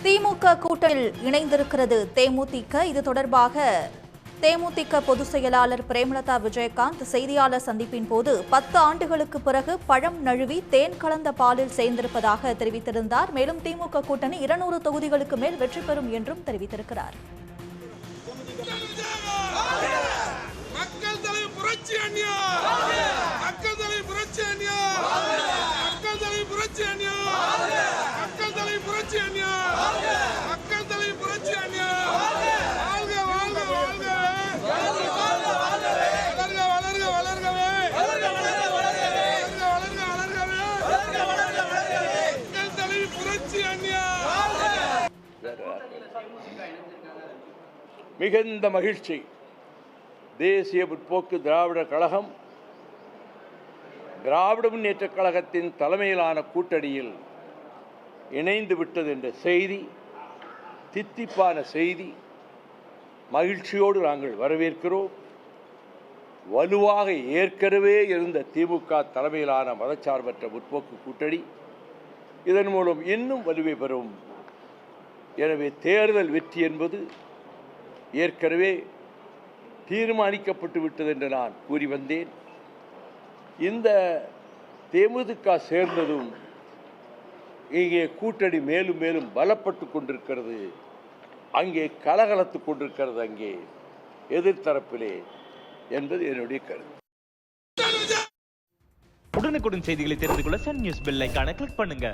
திமுக கூட்டணியில் இணைந்திருக்கிறது தேமுதிக. இது தொடர்பாக தேமுதிக பொதுச் செயலாளர் பிரேமலதா விஜயகாந்த் செய்தியாளர் சந்திப்பின் போது 10 ஆண்டுகளுக்கு பிறகு பழம் நழுவி தேன் கலந்த பாலில் சேர்ந்திருப்பதாக தெரிவித்திருந்தார். மேலும் திமுக கூட்டணி 200 தொகுதிகளுக்கு மேல் வெற்றி பெறும் என்றும் தெரிவித்திருக்கிறார். மிகுந்த மகிழ்ச்சி. தேசிய முற்போக்கு திராவிடர் கழகம் திராவிட முன்னேற்றக் கழகத்தின் தலைமையிலான கூட்டணியில் இணைந்து விட்டது என்ற செய்தி தித்திப்பான செய்தி. மகிழ்ச்சியோடு நாங்கள் வரவேற்கிறோம். வலுவாக ஏற்கனவே இருந்த திமுக தலைமையிலான மதச்சார்பற்ற முற்போக்கு கூட்டணி இதன் மூலம் இன்னும் வலுவை பெறும். எனவே தேர்தல் வெற்றி என்பது ஏற்கனவே தீர்மானிக்கப்பட்டு விட்டது என்று நான் கூறி வந்தேன். இந்த தேமுதிக சேர்ந்ததும் இங்கே கூட்டணி மேலும் மேலும் பலப்பட்டு கொண்டிருக்கிறது. அங்கே கலகலத்து கொண்டிருக்கிறது, அங்கே எதிர்த்தரப்பிலே என்பது என்னுடைய கருத்து. உடனுக்குடன் செய்திகளை தெரிந்து கொள்ள சன் நியூஸ் பெல் ஐகானை கிளிக் பண்ணுங்க.